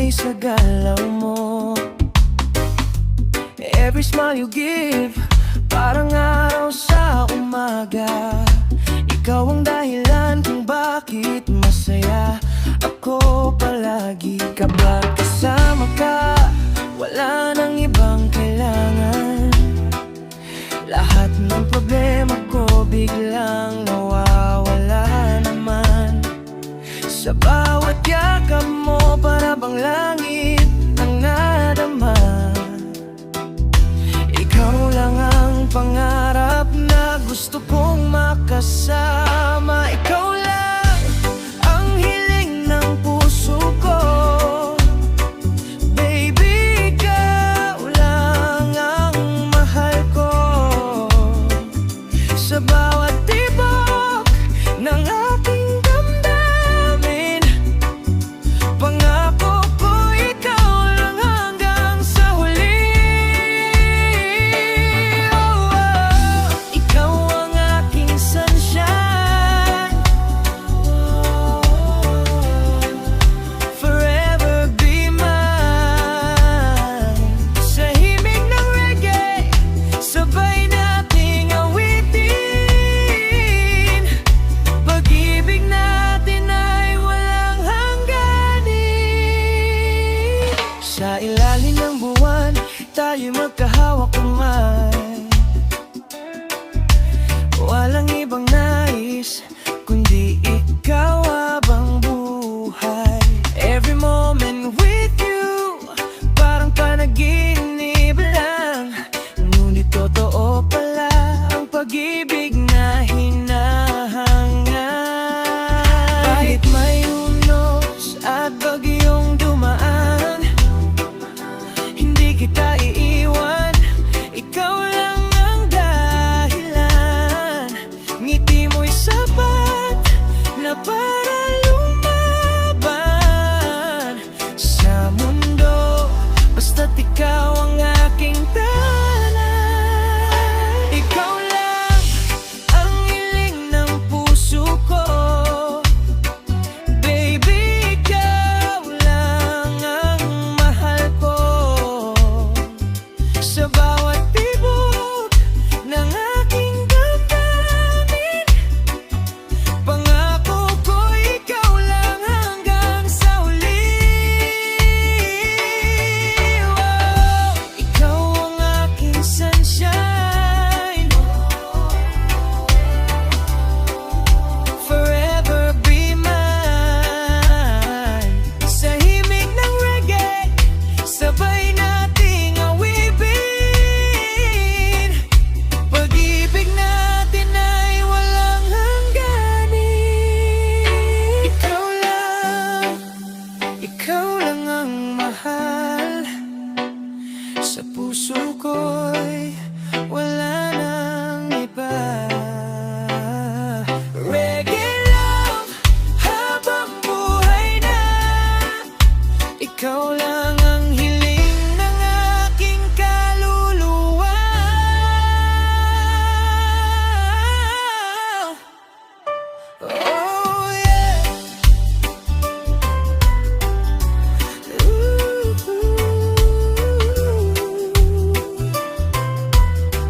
kulay sa galaw mo. Every smile you give, parang araw sa umaga. Ikaw ang dahilan kung bakit masaya ako palagi. Kapag kasama ka, wala nang ibang kailangan. Lahat ng problema ko biglang nawawala naman. Sa bawat yakap mo, para bang langit ang nadama. Ikaw lang ang pangarap na gusto kong makasama. Ikaw lang ang hiling ng puso ko. Baby, ikaw lang ang mahal ko. Sa bawat tibok ng aking damdamin, pangako ko ikaw lang hanggang sa huli. Oh, oh. Ikaw ang aking sunshine, forever be mine. Sa himig ng reggae, sabay nating awitin. Pag-ibig natin ay walang hangganin. Sa ilalim ng buwan, tayo'y magkahawak kamay. Walang ibang nais kundi ikaw habang buhay. Every moment with you, parang panaginip lang. Ngunit totoo pala ang pag-ibig na hinahangad. Kahit may unos at bagyong dumaan, hindi kita iiwan. Ikaw lang ang dahilan. Ngiti mo'y sapat na para lumaban sa mundo, basta't ikaw ang aking tahanan. Ikaw lang ang hiling ng puso ko. Baby, ikaw lang ang mahal ko. Sa bawat tibok ng aking damdamin, pangako ko ikaw lang hanggang sa huli. Oh, ikaw ang aking sunshine, forever be mine. Sa himig ng reggae, sabay nating awibin. Pag-ibig natin ay walang hangganin. Ikaw lang ang mahal. Sa puso ko'y wala nang iba. Reggae love habang buhay na. Ikaw lang ang hiling ng aking kaluluwa. Oh yeah.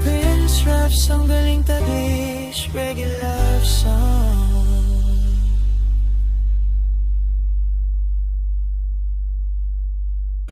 Prince Raps ang galing tabish, reggae love song.